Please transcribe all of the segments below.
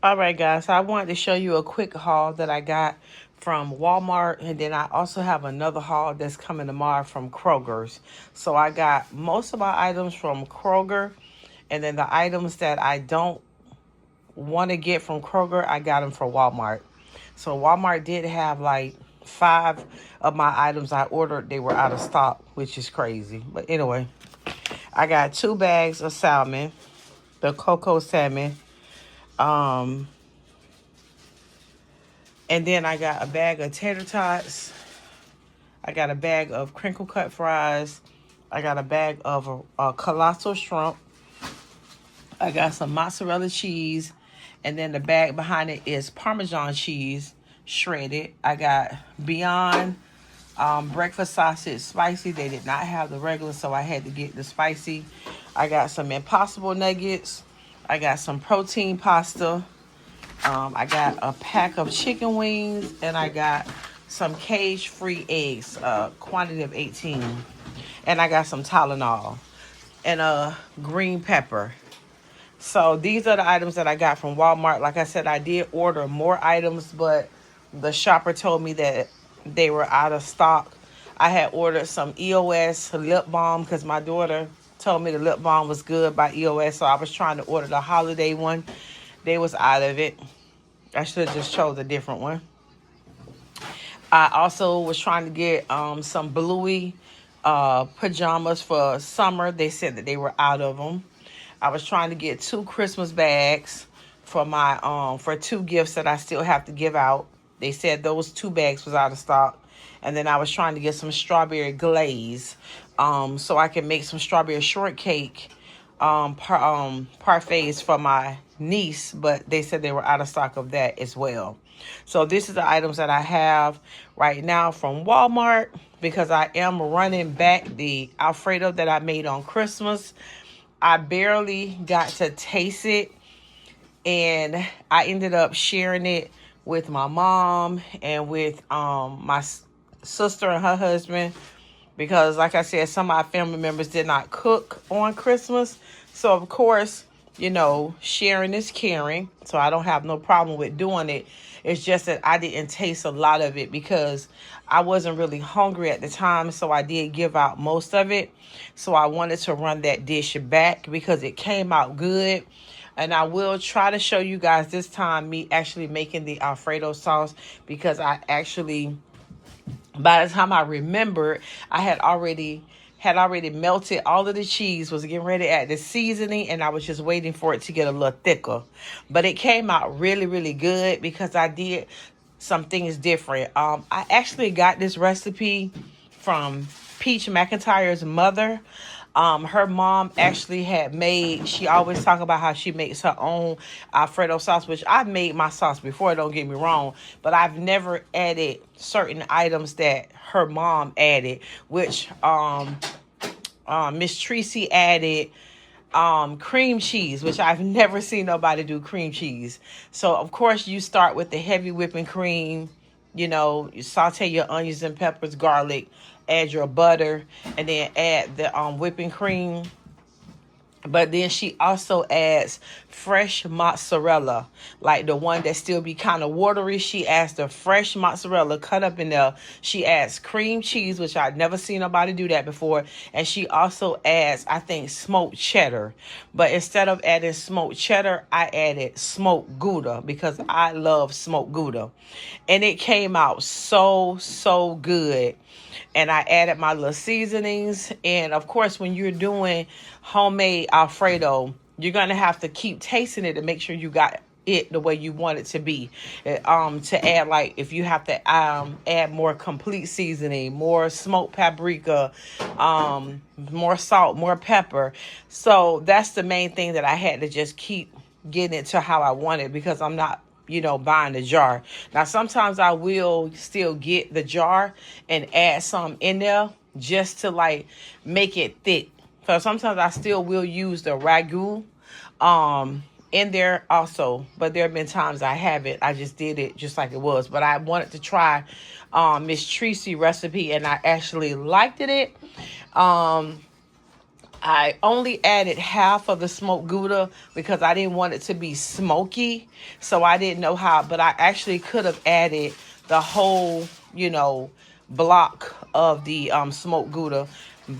All right, guys. So I wanted to show you a quick haul that I got from Walmart, and then I also have another haul that's coming tomorrow from Kroger's. So I got most of my items from Kroger, and then the items that I don't want to get from Kroger, I got them from Walmart. So Walmart did have like five of my items I ordered. They were out of stock, which is crazy. But anyway, I got 2 bags of salmon, the cocoa salmon. Um, And then I got a bag of tater tots. I got a bag of crinkle cut fries. I got a bag of colossal shrimp. I got some mozzarella cheese. And then the bag behind it is Parmesan cheese shredded. I got Beyond breakfast sausage spicy. They did not have the regular, so I had to get the spicy. I got some Impossible nuggets. I got some protein pasta. I got a pack of chicken wings, and I got some cage-free eggs, quantity of 18. And I got some Tylenol and a green pepper. So these are the items that I got from Walmart. Like I said, I did order more items, but the shopper told me that they were out of stock. I had ordered some EOS lip balm because my daughter told me the lip balm was good by EOS, so I was trying to order the holiday one. They was out of it. I should have just chose a different one. I also was trying to get some Bluey pajamas for summer. They said that they were out of them. I was trying to get 2 Christmas bags for my for 2 gifts that I still have to give out. They said those 2 bags was out of stock. And then I was trying to get some strawberry glaze so I can make some strawberry shortcake parfaits for my niece, but they said they were out of stock of that as well. So this is the items that I have right now from Walmart because I am running back the Alfredo that I made on Christmas. I barely got to taste it, and I ended up sharing it with my mom and with my sister and her husband because, like I said, some of our family members did not cook on Christmas. So, of course, sharing is caring. So I don't have no problem with doing it. It's just that I didn't taste a lot of it because I wasn't really hungry at the time. So I did give out most of it. So I wanted to run that dish back because it came out good. And I will try to show you guys this time me actually making the Alfredo sauce because by the time I remembered, I had already melted all of the cheese, was getting ready to add the seasoning, and I was just waiting for it to get a little thicker. But it came out really, really good because I did some things different. I actually got this recipe from Peach McIntyre's mother. Her mom actually she always talk about how she makes her own Alfredo sauce, which I've made my sauce before, don't get me wrong, but I've never added certain items that her mom added, which Miss Tracy added cream cheese, which I've never seen nobody do cream cheese. So of course you start with the heavy whipping cream, you saute your onions and peppers, garlic, add your butter, and then add the whipping cream. But then she also adds fresh mozzarella, like the one that still be kind of watery. She adds the fresh mozzarella cut up in there. She adds cream cheese, which I've never seen nobody do that before. And she also adds, I think, smoked cheddar. But instead of adding smoked cheddar, I added smoked Gouda because I love smoked Gouda. And it came out so, so good. And I added my little seasonings. And of course, when you're doing homemade Alfredo, you're going to have to keep tasting it to make sure you got it the way you want it to be. To add, like, if you have to add more complete seasoning, more smoked paprika, more salt, more pepper. So that's the main thing that I had to just keep getting it to how I want it because I'm not buying the jar. Now, sometimes I will still get the jar and add some in there just to like make it thick. So sometimes I still will use the ragu in there also. But there have been times I haven't. I just did it just like it was. But I wanted to try Miss Tracy recipe and I actually liked it. I only added half of the smoked Gouda because I didn't want it to be smoky. So I didn't know how, but I actually could have added the whole, block of the smoked Gouda.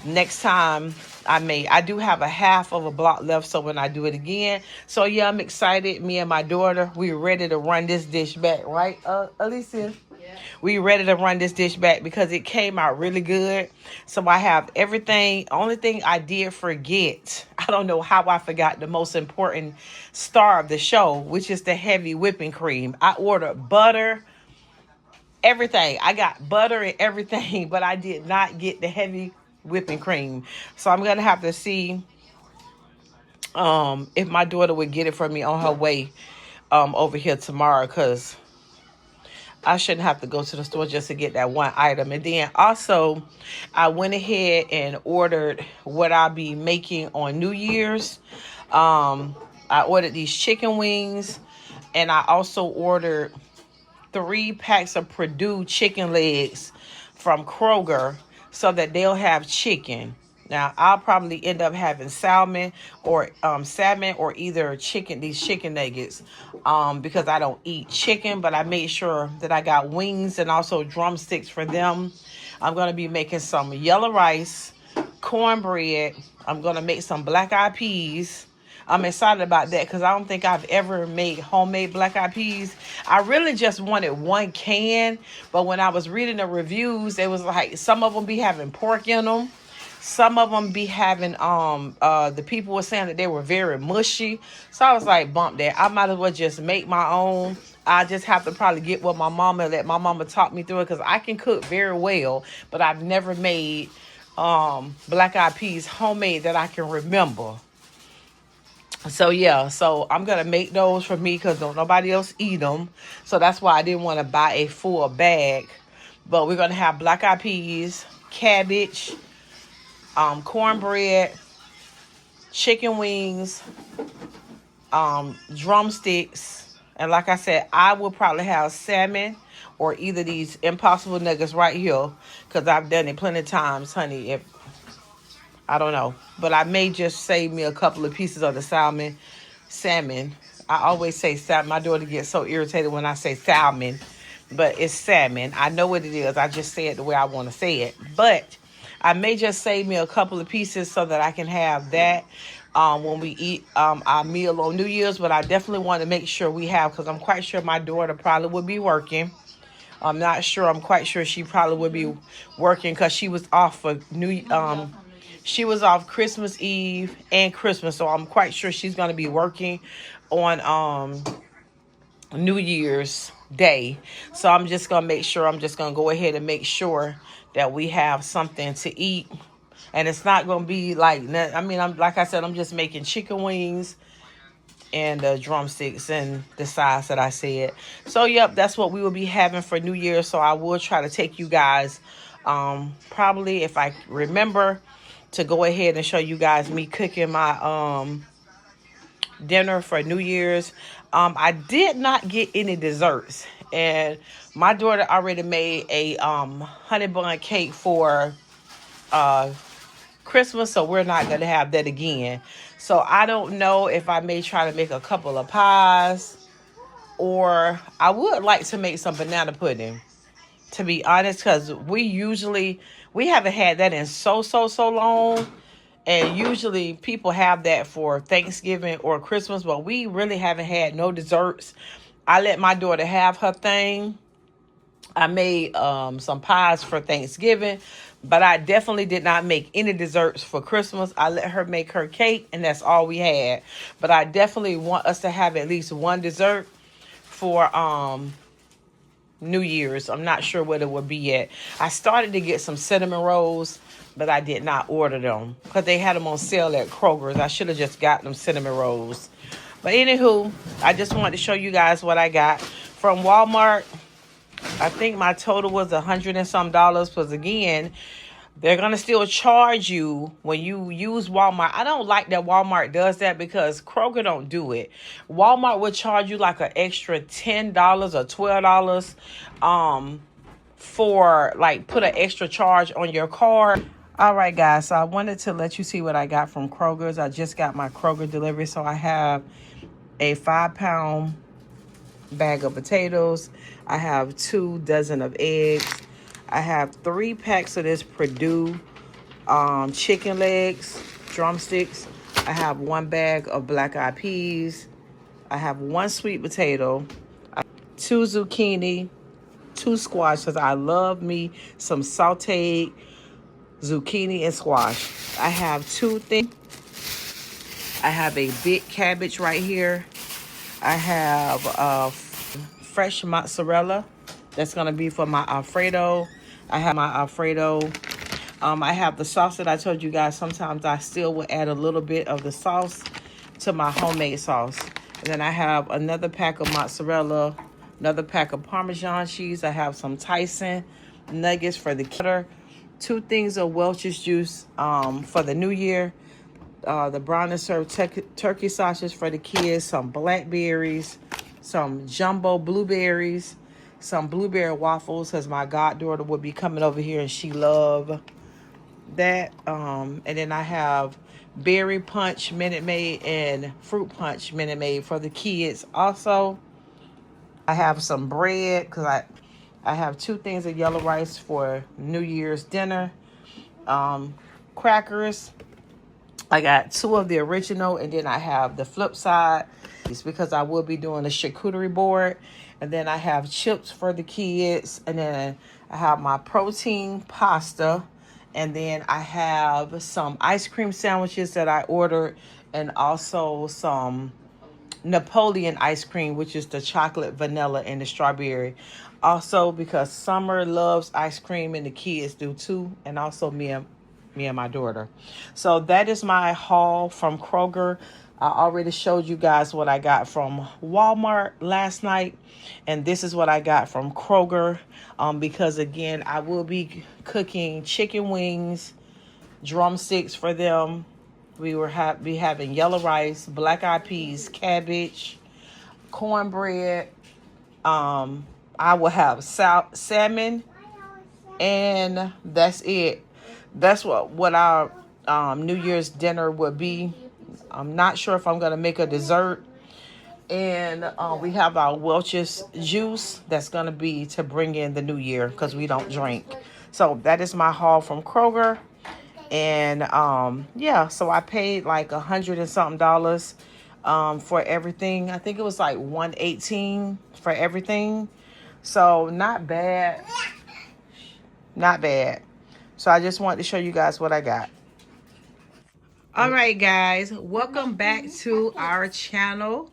Next time I do have a half of a block left, so when I do it again. So yeah, I'm excited. Me and my daughter, we're ready to run this dish back, right, Alicia? We ready to run this dish back because it came out really good. So I have everything. Only thing I did forget, I don't know how I forgot the most important star of the show, which is the heavy whipping cream. I ordered butter, everything. I got butter and everything, but I did not get the heavy whipping cream. So I'm gonna have to see if my daughter would get it for me on her way over here tomorrow, because I shouldn't have to go to the store just to get that one item. And then also, I went ahead and ordered what I'll be making on New Year's. I ordered these chicken wings, and I also ordered 3 packs of Purdue chicken legs from Kroger so that they'll have chicken. Now, I'll probably end up having salmon or either these chicken nuggets, because I don't eat chicken, but I made sure that I got wings and also drumsticks for them. I'm going to be making some yellow rice, cornbread. I'm going to make some black-eyed peas. I'm excited about that because I don't think I've ever made homemade black-eyed peas. I really just wanted 1 can, but when I was reading the reviews, it was like some of them be having pork in them. Some of them be having, the people were saying that they were very mushy. So I was like, bump that. I might as well just make my own. I just have to probably get with my mama and let my mama talk me through it, because I can cook very well, but I've never made black-eyed peas homemade that I can remember. So yeah, so I'm going to make those for me because don't nobody else eat them. So that's why I didn't want to buy a full bag. But we're going to have black-eyed peas, cabbage, cornbread, chicken wings, drumsticks. And like I said, I will probably have salmon or either these Impossible Nuggets right here, because I've done it plenty of times, honey. I don't know. But I may just save me a couple of pieces of the salmon. I always say salmon. My daughter gets so irritated when I say salmon. But it's salmon. I know what it is. I just say it the way I want to say it. But I may just save me a couple of pieces so that I can have that when we eat our meal on New Year's. But I definitely want to make sure we have, because I'm quite sure my daughter probably would be working. I'm not sure. I'm quite sure she probably would be working because she was off for she was off Christmas Eve and Christmas, so I'm quite sure she's going to be working on New Year's Day. So I'm just going to make sure, I'm just going to go ahead and make sure that we have something to eat. And it's not going to be like, like I said, I'm just making chicken wings and the drumsticks and the size that I said. So, yep, that's what we will be having for New Year's. So I will try to take you guys, probably if I remember, to go ahead and show you guys me cooking my dinner for New Year's. I did not get any desserts, and my daughter already made a honey bun cake for Christmas, so we're not gonna have that again. So I don't know if I may try to make a couple of pies, or I would like to make some banana pudding, to be honest, because we haven't had that in so long. And usually people have that for Thanksgiving or Christmas, but we really haven't had no desserts. I let my daughter have her thing. I made some pies for Thanksgiving, but I definitely did not make any desserts for Christmas. I let her make her cake, and that's all we had. But I definitely want us to have at least one dessert for New Year's. I'm not sure what it would be yet. I started to get some cinnamon rolls, but I did not order them because they had them on sale at Kroger's. I should have just got them cinnamon rolls. But anywho, I just wanted to show you guys what I got from Walmart. I think my total was $100 and some, because again, they're going to still charge you when you use Walmart. I don't like that Walmart does that because Kroger don't do it. Walmart will charge you like an extra $10 or $12 for like put an extra charge on your card. All right, guys. So I wanted to let you see what I got from Kroger's. I just got my Kroger delivery. So I have a 5-pound bag of potatoes. I have 2 dozen of eggs. I have 3 packs of this Purdue chicken legs, drumsticks. I have 1 bag of black-eyed peas. I have 1 sweet potato, 2 zucchini, 2 squash, because I love me some sauteed zucchini and squash. I have 2 things. I have a big cabbage right here. I have fresh mozzarella. That's going to be for my Alfredo. I have my Alfredo. I have the sauce that I told you guys. Sometimes I still will add a little bit of the sauce to my homemade sauce. And then I have another pack of mozzarella, another pack of Parmesan cheese. I have some Tyson nuggets for the kidder. 2 things of Welch's juice for the new year. The brown and served turkey sausage for the kids. Some blackberries. Some jumbo blueberries. Some blueberry waffles, because my goddaughter will be coming over here and she love that. And then I have berry punch Minute Maid and fruit punch Minute Maid for the kids. Also, I have some bread, because I have 2 things of yellow rice for New Year's dinner. Crackers. I got 2 of the original, and then I have the flip side. It's because I will be doing a charcuterie board. And then I have chips for the kids. And then I have my protein pasta. And then I have some ice cream sandwiches that I ordered. And also some Napoleon ice cream, which is the chocolate, vanilla, and the strawberry. Also, because Summer loves ice cream and the kids do too. And also me and my daughter. So that is my haul from Kroger. I already showed you guys what I got from Walmart last night. And this is what I got from Kroger. Because again, I will be cooking chicken wings, drumsticks for them. We will be having yellow rice, black-eyed peas, cabbage, cornbread. I will have salmon, and that's it. That's what our New Year's dinner would be. I'm not sure if I'm going to make a dessert. And we have our Welch's juice that's going to be to bring in the new year, because we don't drink. So that is my haul from Kroger. And yeah, so I paid like $100 and something for everything. I think it was like $118 for everything. So not bad. Not bad. So I just wanted to show you guys what I got. All right, guys, welcome back to our channel.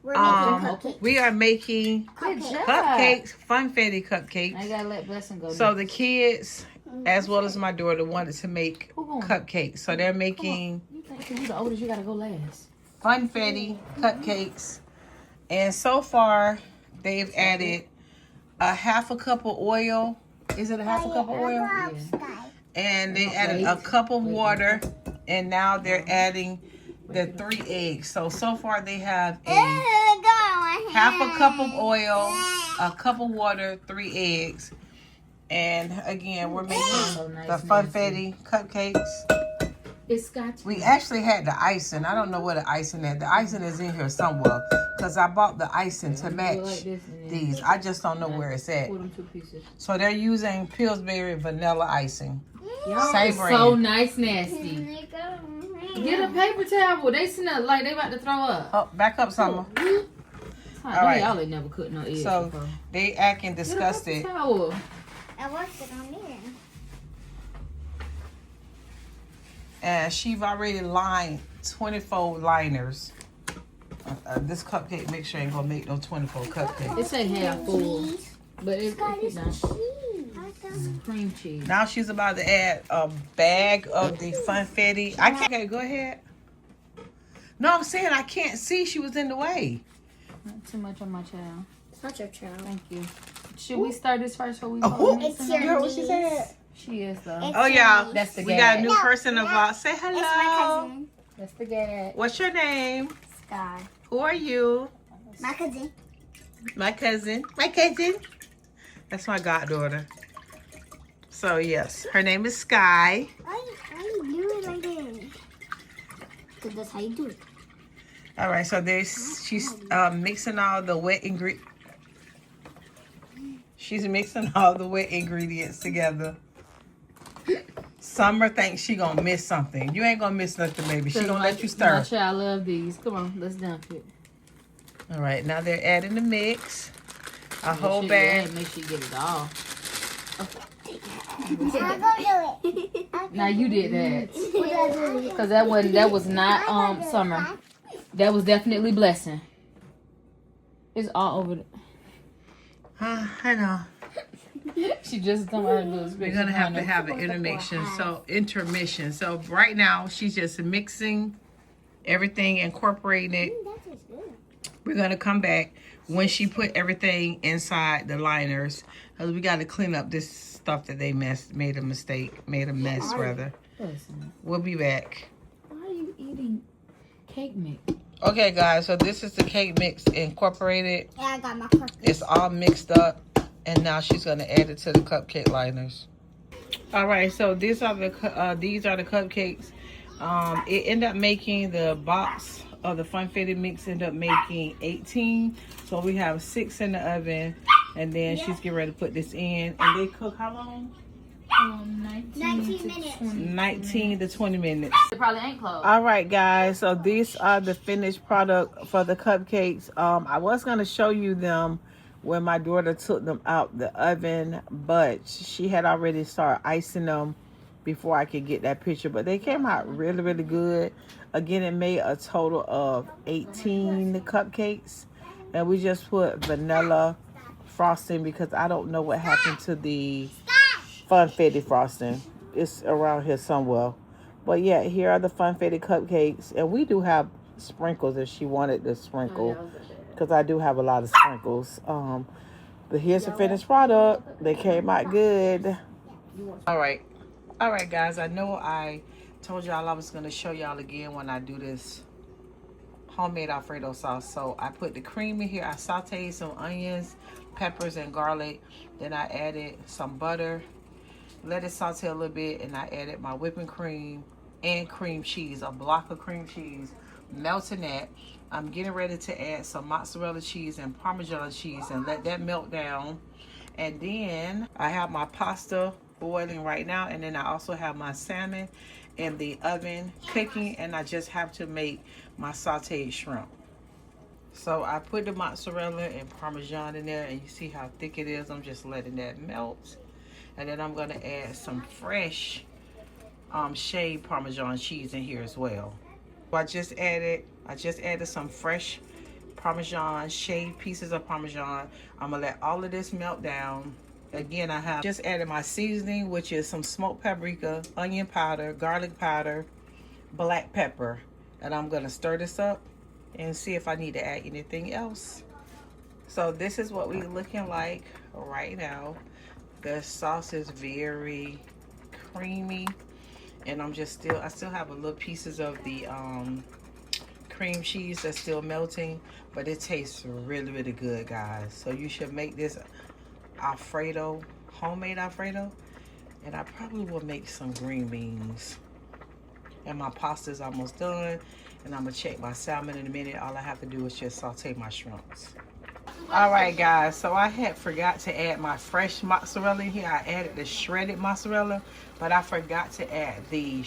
We are making cupcakes, funfetti cupcakes. I gotta let Blessing go. So the kids, as well as my daughter, wanted to make cupcakes. So they're making You think you're the oldest, you gotta go last. funfetti cupcakes. And so far, they've added a half a cup of oil. Is it a half a cup of oil? Yeah. And they added a cup of water. And now they're adding the 3 eggs. So far they have a half a cup of oil, a cup of water, 3 eggs. And again, we're making the funfetti cupcakes. It's got to. We actually had the icing. I don't know where the icing is. The icing is in here somewhere, because I bought the icing to match these. I just don't know where it's at. So they're using Pillsbury vanilla icing. Same brand. So nice, nasty. Get a paper towel. They smell like they about to throw up. Oh, back up, Summer. All right. Y'all ain't never cut no eggs. So they acting disgusted. Get a paper towel. I watched it on there. And she's already lined 24 liners. This cupcake mixture ain't gonna make no 24 cupcakes. It's a half full, but it's not. Cream cheese. Now she's about to add a bag of the funfetti. I can't. Okay, go ahead. No, I'm saying I can't see. She was in the way. Not too much on my child. It's not your child. Thank you. Should we start this first or we It's You your heard what she said? She is though. It's Oh, y'all. That's the We got a new No, person involved. Say hello. It's my cousin. That's the gag. What's your name? Sky. Who are you? My cousin. My cousin. My cousin. That's my goddaughter. So yes, her name is Sky. Why you do it like this? Because that's how you do it. All right, so she's mixing all the wet ingredients. She's mixing all the wet ingredients together. Summer thinks she gonna miss something. You ain't gonna miss nothing, baby. She gonna let you stir. My child love these. Come on, let's dump it. All right, now they're adding the mix. A whole bag. bag. Make sure you get it all. I'm gonna do it. Now you did that. What did I do? Cause that was not Summer. That was definitely Blessing. It's all over. I know. She just told her to do We're gonna have to have an intermission. So right now she's just mixing everything, incorporating it. That tastes good. We're gonna come back when she put everything inside the liners. Cause we gotta clean up this stuff that they made a mess rather. Listen, We'll be back. why are you eating cake mix? Okay guys, so this is the cake mix incorporated. Yeah, I got my cupcake. It's all mixed up, and now she's gonna add it to the cupcake liners. All right, so these are the cupcakes. It ended up making the box of the Funfetti mix ended up making 18. So we have 6 in the oven, and then she's getting ready to put this in, and they cook how long? 19 minutes. 19 to 20 minutes. It probably ain't closed. All right, guys. So these are the finished product for the cupcakes. I was gonna show you them when my daughter took them out the oven, but she had already started icing them before I could get that picture. But they came out really, really good. Again, it made a total of 18 cupcakes, and we just put vanilla frosting because I don't know what happened to the Funfetti frosting. It's around here somewhere. But yeah, here are the Funfetti cupcakes. And we do have sprinkles if she wanted to sprinkle. Because I do have a lot of sprinkles. But here's the finished product. They came out good. Alright. Alright guys, I know I told y'all I was going to show y'all again when I do this homemade Alfredo sauce. So I put the cream in here. I sauteed some onions, peppers, and garlic. Then I added some butter. Let it saute a little bit, and I added my whipping cream and cream cheese, a block of cream cheese, melting that. I'm getting ready to add some mozzarella cheese and Parmesan cheese and let that melt down. And then I have my pasta boiling right now, and then I also have my salmon in the oven cooking, and I just have to make my sauteed shrimp. So I put the mozzarella and Parmesan in there, and you see how thick it is. I'm just letting that melt. And then I'm going to add some fresh shaved Parmesan cheese in here as well. So I just added some fresh Parmesan, shaved pieces of Parmesan. I'm going to let all of this melt down. Again, I have just added my seasoning, which is some smoked paprika, onion powder, garlic powder, black pepper. And I'm going to stir this up and see if I need to add anything else. So this is what we're looking like right now. The sauce is very creamy, and I still have a little pieces of the cream cheese that's still melting, but it tastes really, really good, guys. So you should make this Alfredo, homemade Alfredo, and I probably will make some green beans. And my pasta is almost done, and I'm gonna check my salmon in a minute. All I have to do is just saute my shrimps. All right, guys, so I had forgot to add my fresh mozzarella in here. I added the shredded mozzarella, but I forgot to add the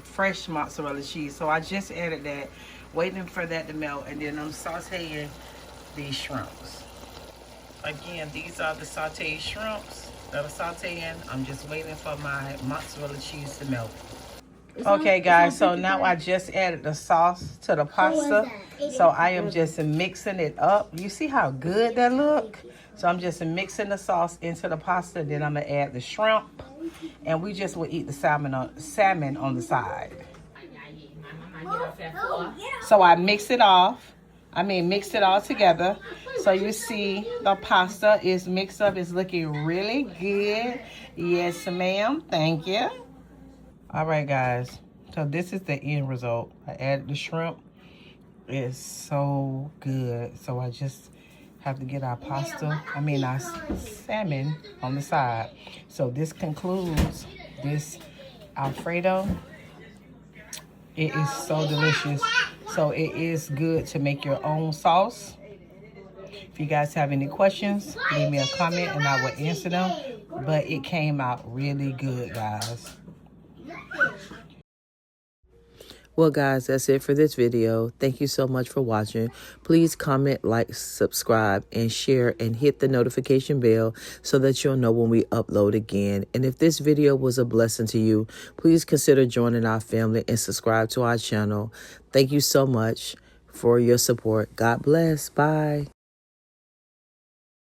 fresh mozzarella cheese. So I just added that, waiting for that to melt, and then I'm sauteing these shrimps. Again, these are the sauteed shrimps that are sauteing. I'm just waiting for my mozzarella cheese to melt. Okay, guys, so now I just added the sauce to the pasta. So I am just mixing it up. You see how good that look? So I'm just mixing the sauce into the pasta. Then I'm going to add the shrimp. And we just will eat the salmon on the side. So I mix it off. Mixed it all together. So you see the pasta is mixed up. It's looking really good. Yes, ma'am. Thank you. All right, guys. So this is the end result. I added the shrimp. It's so good. So I just Have to get our our salmon on the side. So this concludes this Alfredo. It is so delicious. So it is good to make your own sauce. If you guys have any questions, leave me a comment and I will answer them. But it came out really good, guys. Well, guys, that's it for this video. Thank you so much for watching. Please comment, like, subscribe, and share, and hit the notification bell so that you'll know when we upload again. And if this video was a blessing to you, please consider joining our family and subscribe to our channel. Thank you so much for your support. God bless. Bye.